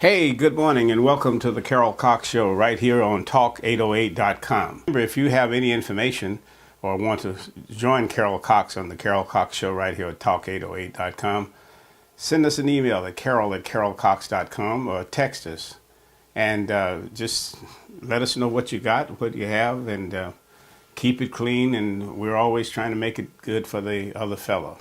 Hey, good morning and welcome to the Carroll Cox Show right here on talk808.com. Remember, if you have any information or want to join Carroll Cox on the Carroll Cox Show right here at talk808.com, send us an email at carroll@carrollcox.com or text us and just let us know what you got, what you have, and keep it clean. And we're always trying to make it good for the other fellow.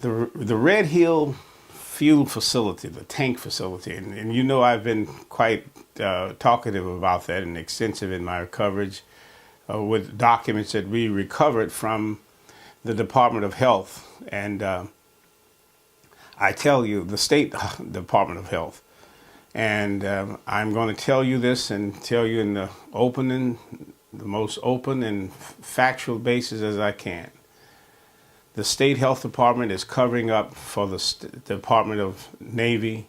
The Red Hill fuel facility, the tank facility, and you know I've been quite talkative about that and extensive in my coverage with documents that we recovered from the Department of Health, and I tell you, the State Department of Health, and I'm going to tell you this and tell you in the most open and factual basis as I can. The State Health Department is covering up for the Department of Navy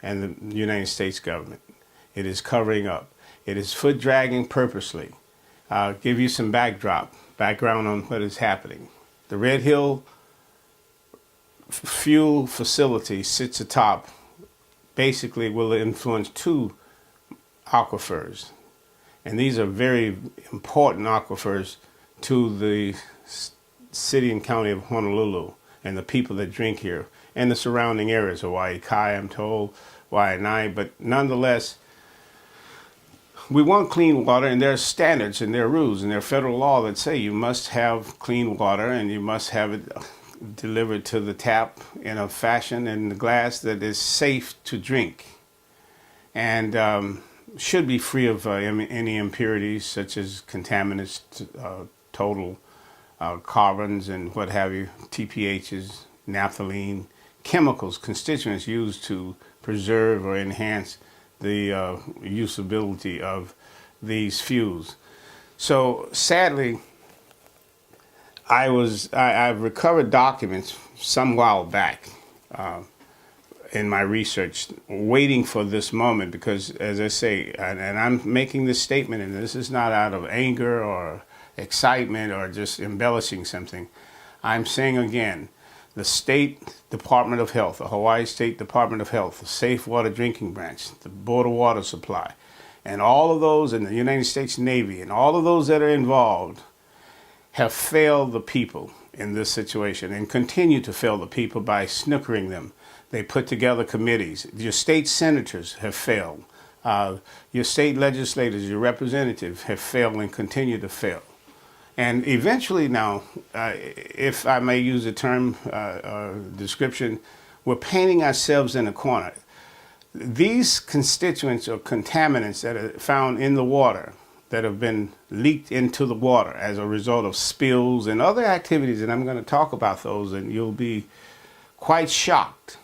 and the United States government. It is covering up. It is foot dragging purposely. I'll give you some background on what is happening. The Red Hill fuel facility sits atop, basically will influence two aquifers. And these are very important aquifers to the city and county of Honolulu and the people that drink here and the surrounding areas of Waikai, I'm told, Waianae, but nonetheless, we want clean water, and there are standards and there are rules and there are federal law that say you must have clean water and you must have it delivered to the tap in a fashion in the glass that is safe to drink and should be free of any impurities such as contaminants, total carbons and what have you, TPHs, naphthalene, chemicals, constituents used to preserve or enhance the usability of these fuels. So sadly, I've recovered documents some while back in my research, waiting for this moment because, as I say, and I'm making this statement, and this is not out of anger or excitement or just embellishing something. I'm saying again, the State Department of Health, the Hawaii State Department of Health, the Safe Water Drinking Branch, the Board of Water Supply, and all of those in the United States Navy and all of those that are involved have failed the people in this situation and continue to fail the people by snookering them. They put together committees. Your state senators have failed. Your state legislators, your representatives have failed and continue to fail. And eventually now, if I may use the term description, we're painting ourselves in a corner. These constituents or contaminants that are found in the water that have been leaked into the water as a result of spills and other activities, and I'm going to talk about those, and you'll be quite shocked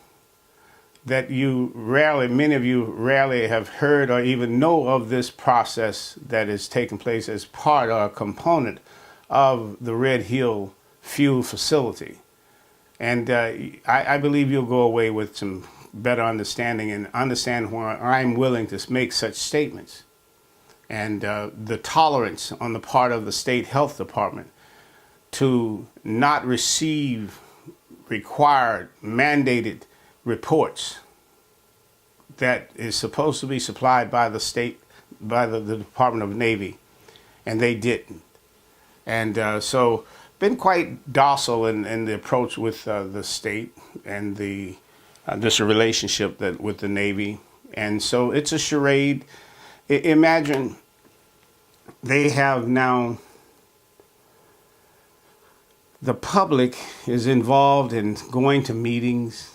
that many of you rarely have heard or even know of this process that is taking place as part or a component of the Red Hill fuel facility. And I believe you'll go away with some better understanding and understand why I'm willing to make such statements. And the tolerance on the part of the State Health Department to not receive required, mandated reports that is supposed to be supplied by the state, by the Department of Navy, and they didn't. And so been quite docile in the approach with the state and this relationship with the Navy. And so it's a charade. Imagine they have now, the public is involved in going to meetings,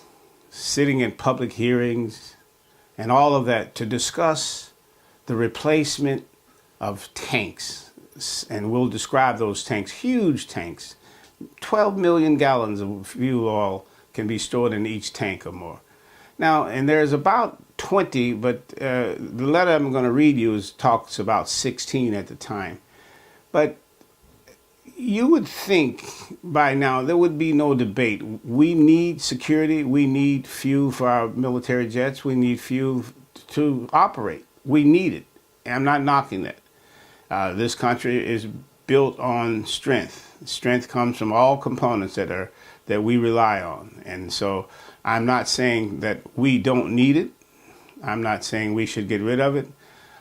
sitting in public hearings, and all of that to discuss the replacement of tanks. And we'll describe those tanks, huge tanks. 12 million gallons of fuel oil can be stored in each tank or more. Now, and there's about 20, but the letter I'm going to read you talks about 16 at the time. But you would think by now there would be no debate. We need security. We need fuel for our military jets. We need fuel to operate. We need it. I'm not knocking that. This country is built on strength. Strength comes from all components that we rely on. And so I'm not saying that we don't need it. I'm not saying we should get rid of it.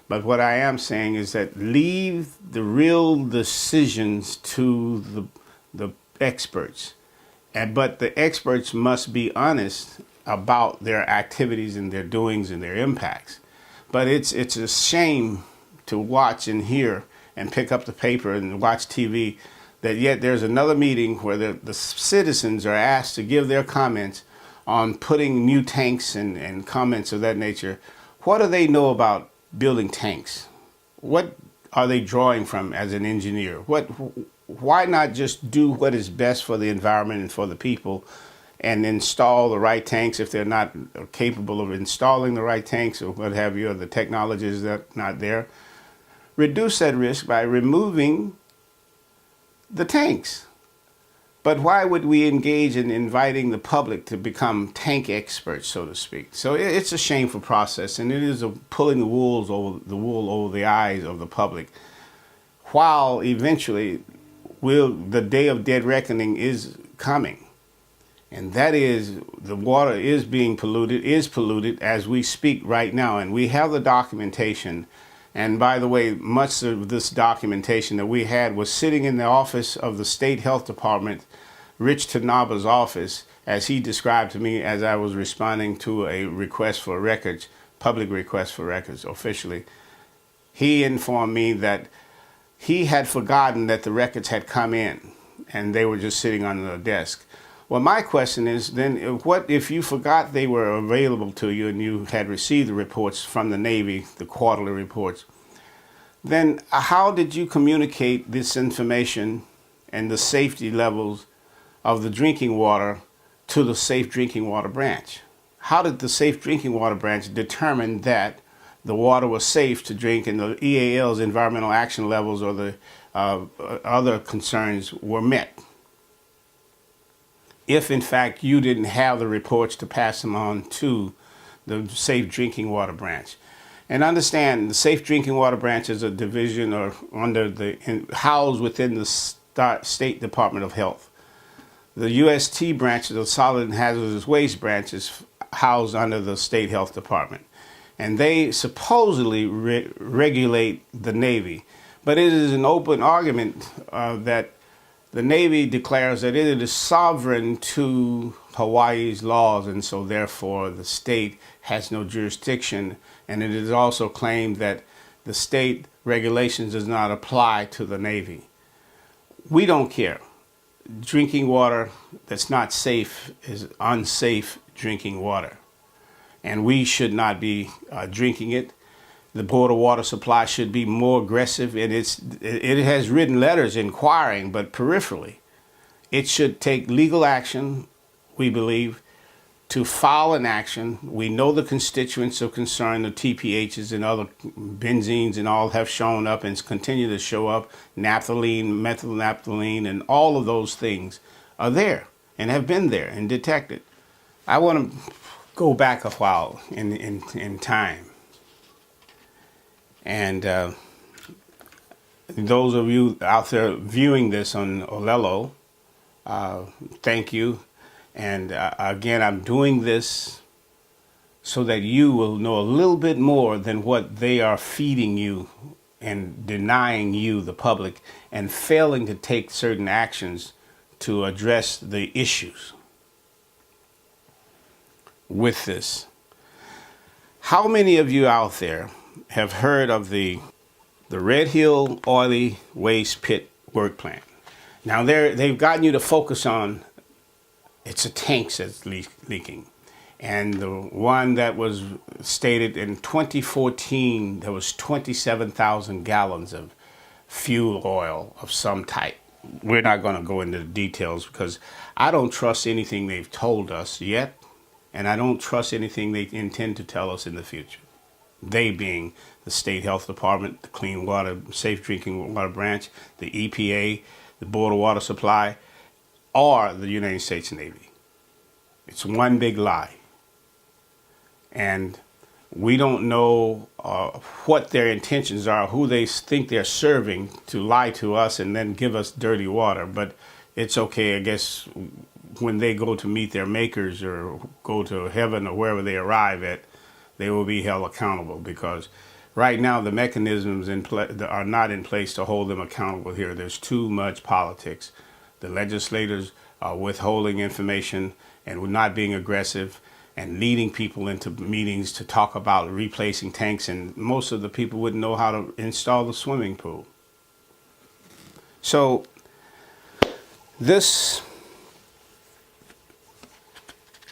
But what I am saying is that leave the real decisions to the experts. But the experts must be honest about their activities and their doings and their impacts. But it's a shame to watch and hear and pick up the paper and watch TV that yet there's another meeting where the citizens are asked to give their comments on putting new tanks and comments of that nature. What do they know about building tanks? What are they drawing from as an engineer? Why not just do what is best for the environment and for the people and install the right tanks if they're not capable of installing the right tanks or what have you, or the technologies that are not there? Reduce that risk by removing the tanks. But why would we engage in inviting the public to become tank experts, so to speak? So it's a shameful process, and it is pulling the wool over the eyes of the public, while eventually the day of dead reckoning is coming. And that is, the water is being polluted, is polluted as we speak right now. And we have the documentation. And by the way, much of this documentation that we had was sitting in the office of the State Health Department, Rich Tanaba's office, as he described to me as I was responding to a request for records, public request for records officially. He informed me that he had forgotten that the records had come in and they were just sitting on the desk. Well, my question is then, what if you forgot they were available to you and you had received the reports from the Navy, the quarterly reports? Then how did you communicate this information and the safety levels of the drinking water to the Safe Drinking Water Branch? How did the Safe Drinking Water Branch determine that the water was safe to drink and the EAL's environmental action levels or the other concerns were met, if in fact you didn't have the reports to pass them on to the Safe Drinking Water Branch? And understand, the Safe Drinking Water Branch is a division or housed within the State Department of Health. The UST branch, the Solid and Hazardous Waste Branch, is housed under the State Health Department. And they supposedly regulate the Navy. But it is an open argument that the Navy declares that it is sovereign to Hawaii's laws, and so therefore the state has no jurisdiction. And it is also claimed that the state regulations does not apply to the Navy. We don't care. Drinking water that's not safe is unsafe drinking water, and we should not be drinking it. The Board of Water Supply should be more aggressive, and it has written letters inquiring, but peripherally. It should take legal action, we believe, to file an action. We know the constituents of concern, the TPHs and other benzenes and all have shown up and continue to show up. Naphthalene, methylnaphthalene, and all of those things are there and have been there and detected. I want to go back a while in time. And those of you out there viewing this on Olelo, thank you. And again, I'm doing this so that you will know a little bit more than what they are feeding you and denying you, the public, and failing to take certain actions to address the issues with this. How many of you out there have heard of the Red Hill Oily Waste Pit Work Plan? Now, they've gotten you to focus on it's a tank that's leaking. And the one that was stated in 2014, there was 27,000 gallons of fuel oil of some type. We're not going to go into the details because I don't trust anything they've told us yet, and I don't trust anything they intend to tell us in the future. They being the State Health Department, the Clean Water, Safe Drinking Water Branch, the EPA, the Board of Water Supply, or the United States Navy. It's one big lie. And we don't know what their intentions are, who they think they're serving to lie to us and then give us dirty water. But it's okay, I guess, when they go to meet their makers or go to heaven or wherever they arrive at, they will be held accountable, because right now the mechanisms are not in place to hold them accountable here. There's too much politics. The legislators are withholding information and not being aggressive and leading people into meetings to talk about replacing tanks, and most of the people wouldn't know how to install the swimming pool. So this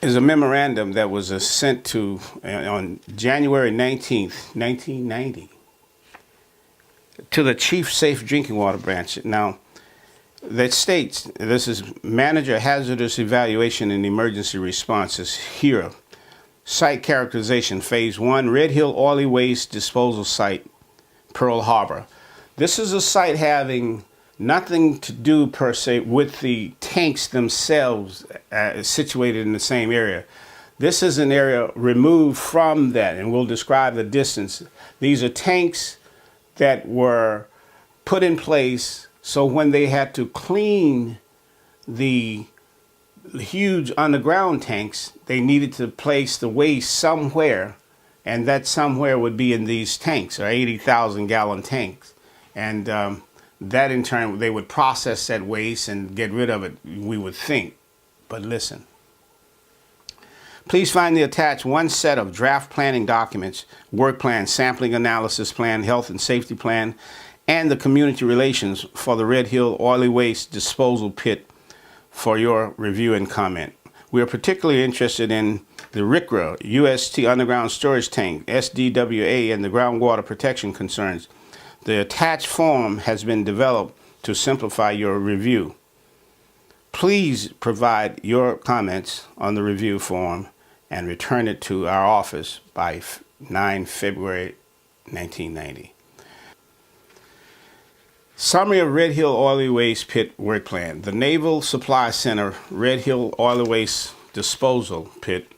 is a memorandum that was sent to on January 19th, 1990, to the Chief Safe Drinking Water Branch. Now, that states, this is Manager Hazardous Evaluation and Emergency Responses here. Site characterization, Phase 1, Red Hill Oily Waste Disposal Site, Pearl Harbor. This is a site having nothing to do per se with the tanks themselves situated in the same area. This is an area removed from that, and we'll describe the distance. These are tanks that were put in place so when they had to clean the huge underground tanks, they needed to place the waste somewhere, and that somewhere would be in these tanks, or 80,000 gallon tanks. And that in turn, they would process that waste and get rid of it, we would think. But listen. Please find the attached one set of draft planning documents, work plan, sampling analysis plan, health and safety plan, and the community relations for the Red Hill Oily Waste Disposal Pit for your review and comment. We are particularly interested in the RCRA, UST Underground Storage Tank, SDWA, and the groundwater protection concerns. The attached form has been developed to simplify your review. Please provide your comments on the review form and return it to our office by 9 February 1990. Summary of Red Hill Oily Waste Pit Work Plan. The Naval Supply Center Red Hill Oily Waste Disposal Pit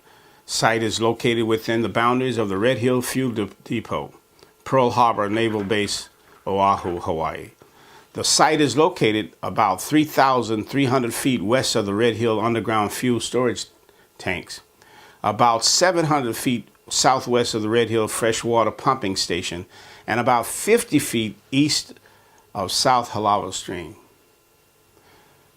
site is located within the boundaries of the Red Hill Fuel Depot, Pearl Harbor Naval Base, Oahu, Hawaii. The site is located about 3,300 feet west of the Red Hill underground fuel storage tanks, about 700 feet southwest of the Red Hill freshwater pumping station, and about 50 feet east of South Halava Stream.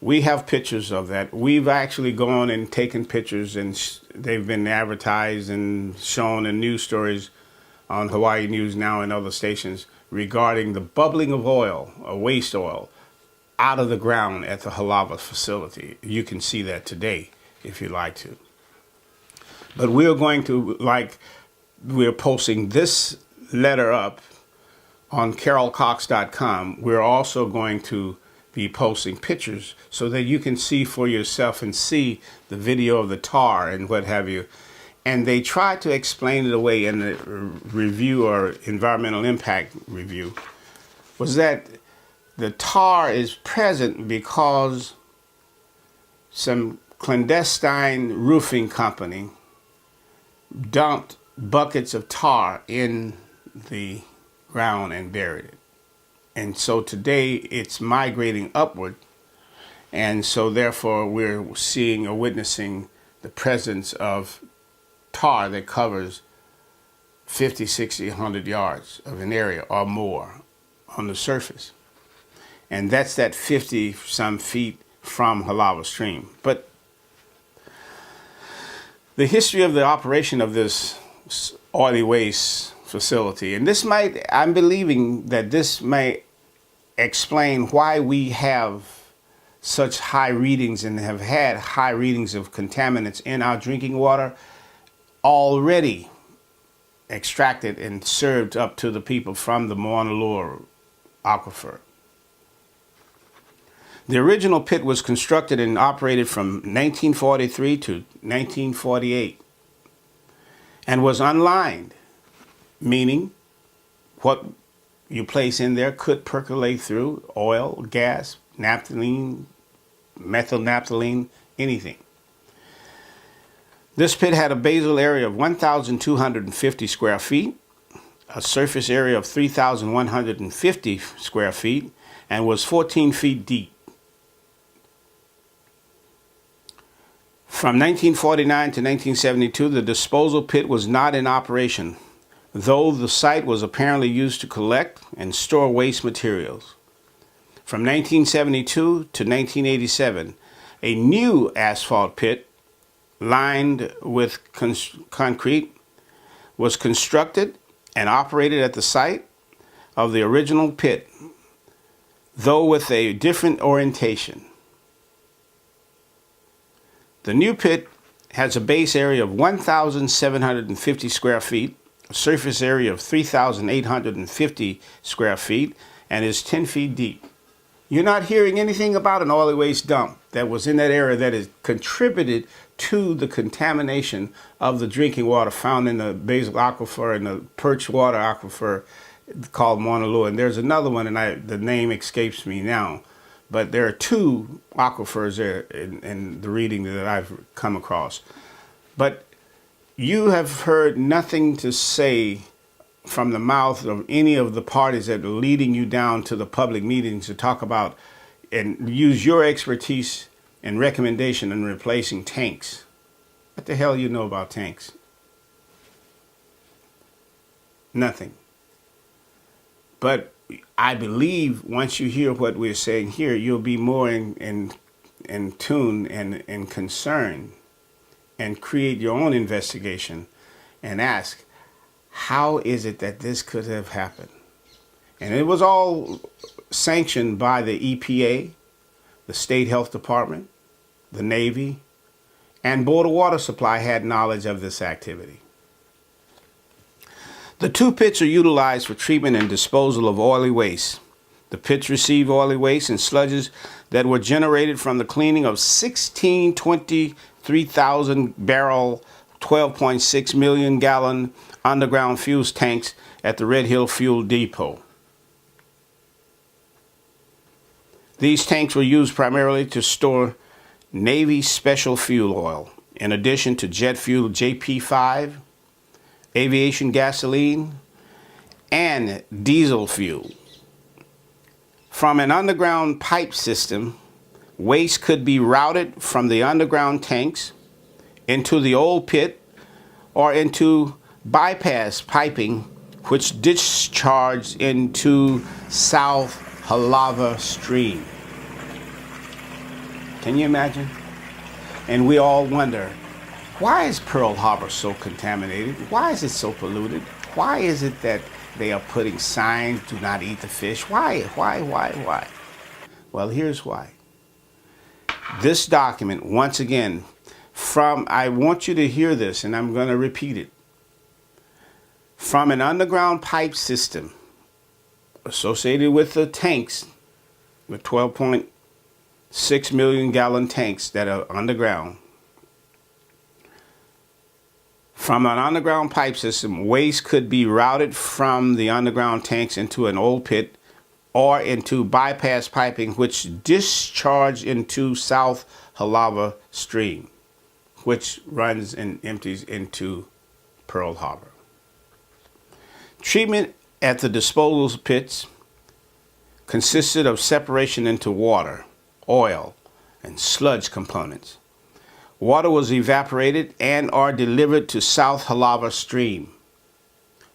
We have pictures of that. We've actually gone and taken pictures, and they've been advertised and shown in news stories on Hawaii News Now and other stations regarding the bubbling of oil, or waste oil, out of the ground at the Halava facility. You can see that today if you like to. But we're going to, we're posting this letter up on carrollcox.com. We're also going to be posting pictures so that you can see for yourself and see the video of the tar and what have you. And they tried to explain it away in the review, or environmental impact review, was that the tar is present because some clandestine roofing company dumped buckets of tar in the ground and buried it. And so today it's migrating upward, and so therefore we're seeing or witnessing the presence of tar that covers 50, 60, 100 yards of an area or more on the surface. And that's that 50 some feet from Halava Stream. But the history of the operation of this oily waste facility, and this might, I'm believing that this may explain why we have such high readings and have had high readings of contaminants in our drinking water already extracted and served up to the people from the Honolulu aquifer. The original pit was constructed and operated from 1943 to 1948 and was unlined, meaning what you place in there could percolate through oil, gas, naphthalene, methyl naphthalene, anything. This pit had a basal area of 1,250 square feet, a surface area of 3,150 square feet, and was 14 feet deep. From 1949 to 1972, the disposal pit was not in operation, though the site was apparently used to collect and store waste materials. From 1972 to 1987, a new asphalt pit lined with concrete was constructed and operated at the site of the original pit, though with a different orientation. The new pit has a base area of 1,750 square feet, a surface area of 3,850 square feet, and is 10 feet deep. You're not hearing anything about an oily waste dump that was in that area that has contributed to the contamination of the drinking water found in the basal aquifer and the perch water aquifer called Honolulu. And there's another one, and the name escapes me now. But there are two aquifers there in the reading that I've come across. But you have heard nothing to say from the mouth of any of the parties that are leading you down to the public meetings to talk about and use your expertise and recommendation in replacing tanks. What the hell you know about tanks? Nothing. But I believe once you hear what we're saying here, you'll be more in tune and concerned and create your own investigation and ask, how is it that this could have happened? And it was all sanctioned by the EPA, the State Health Department, the Navy, and Board of Water Supply had knowledge of this activity. The two pits are utilized for treatment and disposal of oily waste. The pits receive oily waste and sludges that were generated from the cleaning of 23,000 barrel, 12.6 million gallon underground fuels tanks at the Red Hill Fuel Depot. These tanks were used primarily to store Navy special fuel oil, in addition to jet fuel JP5, aviation gasoline, and diesel fuel. From an underground pipe system, waste could be routed from the underground tanks into the old pit or into bypass piping, which discharged into South Halava Stream. Can you imagine? And we all wonder, why is Pearl Harbor so contaminated? Why is it so polluted? Why is it that they are putting signs, do not eat the fish? Why? Well, here's why. This document, once again, I want you to hear this, and I'm going to repeat it. From an underground pipe system associated with the tanks, the 12.6 million gallon tanks that are underground. From an underground pipe system, waste could be routed from the underground tanks into an old pit or into bypass piping, which discharge into South Halava Stream, which runs and empties into Pearl Harbor. Treatment at the disposal pits consisted of separation into water, oil, and sludge components. Water was evaporated and are delivered to South Halava Stream.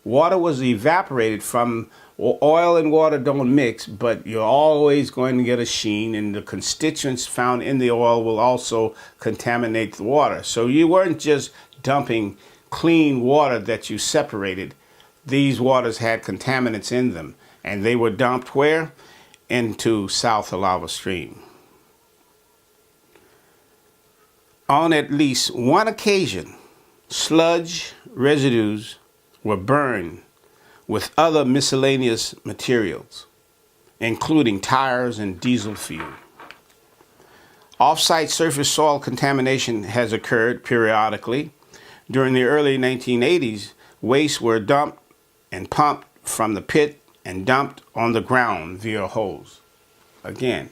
Water was evaporated from oil and water don't mix, but you're always going to get a sheen, and the constituents found in the oil will also contaminate the water. So you weren't just dumping clean water that you separated. These waters had contaminants in them, and they were dumped where? Into South Halava Stream. On at least one occasion, sludge residues were burned with other miscellaneous materials, including tires and diesel fuel. Off-site surface soil contamination has occurred periodically. During the early 1980s, waste were dumped and pumped from the pit and dumped on the ground via hose. Again,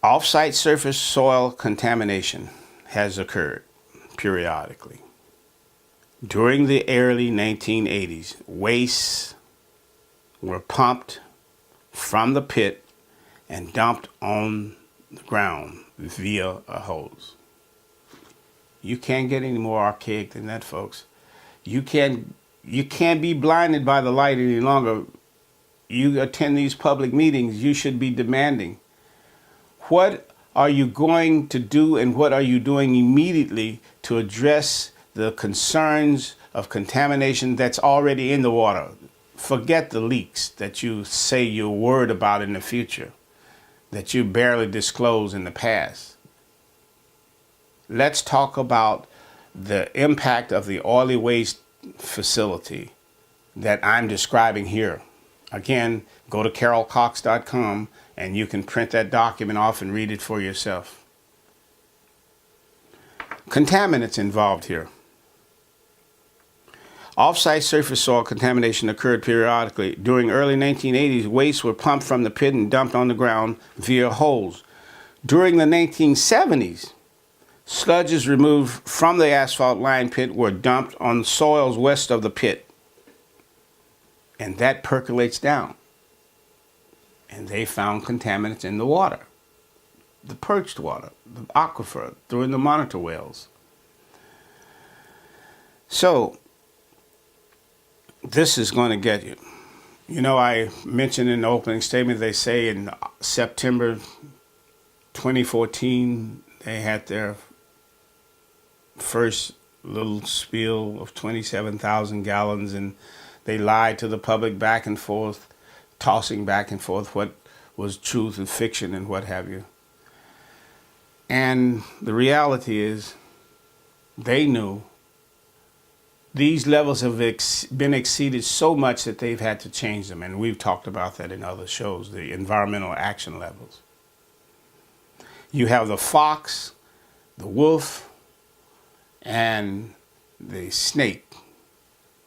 off-site surface soil contamination has occurred periodically. During the early 1980s, wastes were pumped from the pit and dumped on the ground via a hose. You can't get any more archaic than that, folks. You can't be blinded by the light any longer. You attend these public meetings, you should be demanding, what are you going to do and what are you doing immediately to address the concerns of contamination that's already in the water? Forget the leaks that you say you're worried about in the future, that you barely disclosed in the past. Let's talk about the impact of the oily waste facility that I'm describing here. Again, go to carrollcox.com and you can print that document off and read it for yourself. Contaminants involved here. Off-site surface soil contamination occurred periodically. During early 1980s, wastes were pumped from the pit and dumped on the ground via hose. During the 1970s, sludges removed from the asphalt-lined pit were dumped on soils west of the pit. And that percolates down. And they found contaminants in the water. The perched water, the aquifer, through the monitor wells. So, this is going to get you. You know, I mentioned in the opening statement, they say in September 2014, they had their first little spill of 27,000 gallons, and they lied to the public back and forth, tossing back and forth what was truth and fiction and what have you. And the reality is, they knew these levels have been exceeded so much that they've had to change them. And we've talked about that in other shows, the environmental action levels. You have the fox, the wolf, and the snake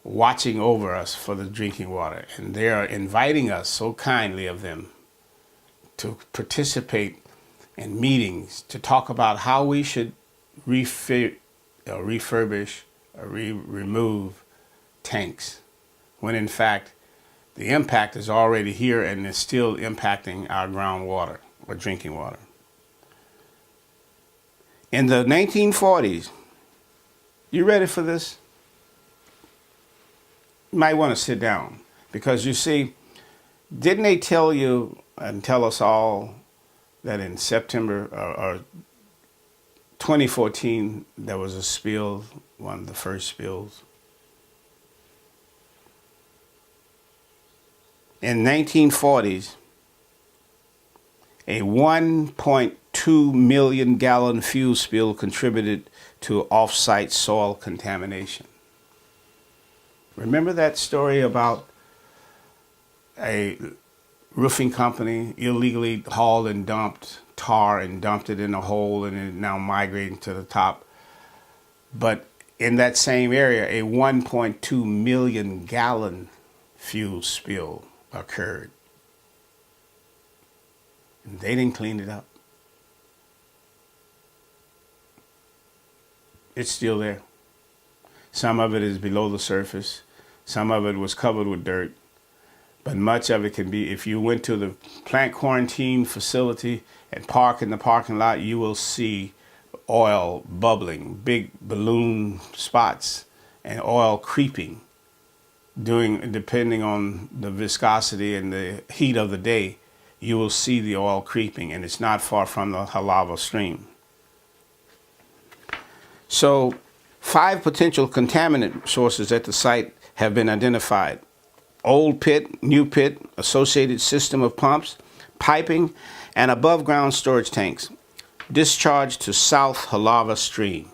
watching over us for the drinking water. And they are inviting us so kindly of them to participate in meetings to talk about how we should refurbish or remove tanks, when in fact the impact is already here and is still impacting our groundwater or drinking water. In the 1940s, you ready for this? You might want to sit down, because you see, didn't they tell you and tell us all that in September or 2014 there was a spill, one of the first spills? In 1940s, a 1.2 million gallon fuel spill contributed to off-site soil contamination. Remember that story about a roofing company illegally hauled and dumped tar and dumped it in a hole, and it now migrating to the top? But in that same area, a 1.2 million gallon fuel spill occurred. And they didn't clean it up. It's still there. Some of it is below the surface. Some of it was covered with dirt. But much of it can be, if you went to the plant quarantine facility and park in the parking lot, you will see oil bubbling, big balloon spots, and oil creeping, depending on the viscosity and the heat of the day. You will see the oil creeping, and it's not far from the lava stream. So 5 potential contaminant sources at the site have been identified: old pit, new pit, associated system of pumps, piping, and above ground storage tanks discharged to South Halava Stream.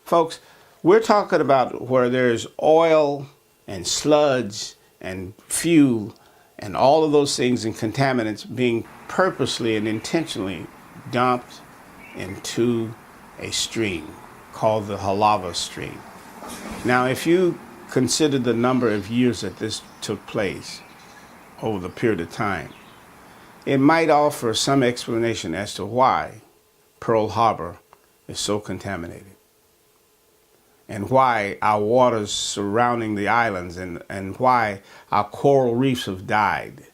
Folks, we're talking about where there's oil and sludge and fuel and all of those things and contaminants being purposely and intentionally dumped into a stream called the Halava Stream. Now, if you consider the number of years that this took place over the period of time, it might offer some explanation as to why Pearl Harbor is so contaminated, and why our waters surrounding the islands, and why our coral reefs have died,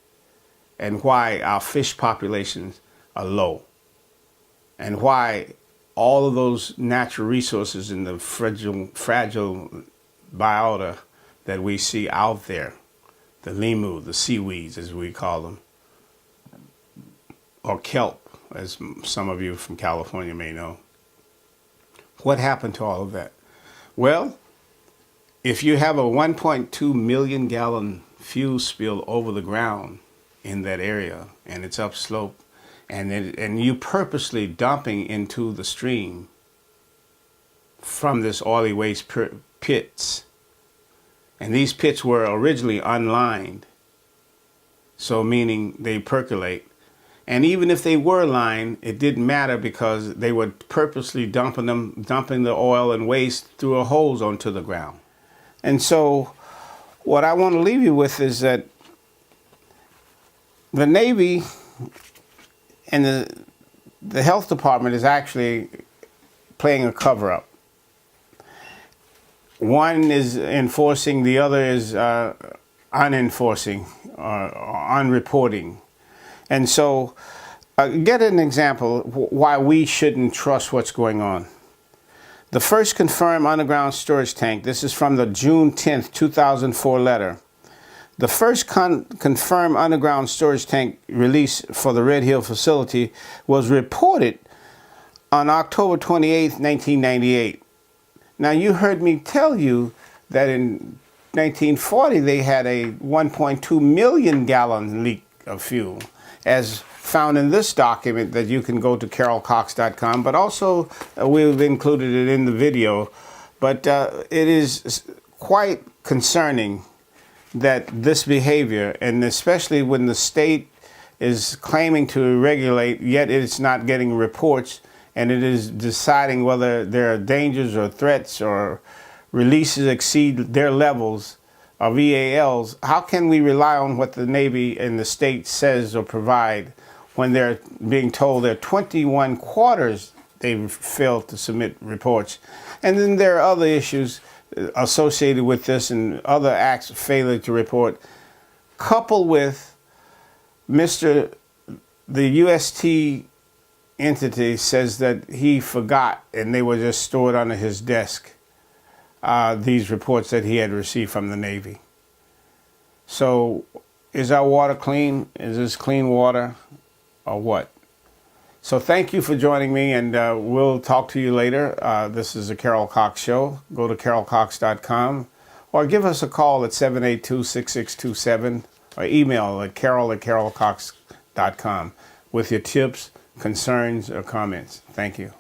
and why our fish populations are low, and why all of those natural resources in the fragile biota that we see out there, the limu, the seaweeds as we call them, or kelp, as some of you from California may know. What happened to all of that? Well, if you have a 1.2 million gallon fuel spill over the ground in that area, and it's upslope, and you purposely dumping into the stream from this oily waste pits, and these pits were originally unlined, so meaning they percolate. And even if they were lined, it didn't matter because they were purposely dumping the oil and waste through a hose onto the ground. And so what I want to leave you with is that the Navy and the health department is actually playing a cover-up. One is enforcing, the other is unenforcing or unreporting. And so, get an example why we shouldn't trust what's going on. The first confirmed underground storage tank, this is from the June 10th, 2004 letter. The first confirmed underground storage tank release for the Red Hill facility was reported on October 28th, 1998. Now, you heard me tell you that in 1940 they had a 1.2 million gallon leak of fuel, as found in this document that you can go to carrollcox.com, but also we've included it in the video. But it is quite concerning that this behavior, and especially when the state is claiming to regulate, yet it's not getting reports, and it is deciding whether there are dangers or threats or releases exceed their levels of EALs. How can we rely on what the Navy and the state says or provide when they're being told there are 21 quarters they've failed to submit reports? And then there are other issues associated with this and other acts of failure to report, coupled with the UST entity says that he forgot and they were just stored under his desk, these reports that he had received from the Navy. So is our water clean? Is this clean water or what? So thank you for joining me, and we'll talk to you later. This is the Carroll Cox Show. Go to carrollcox.com or give us a call at 782-6627 or email at carroll@carrollcox.com with your tips, concerns, or comments. Thank you.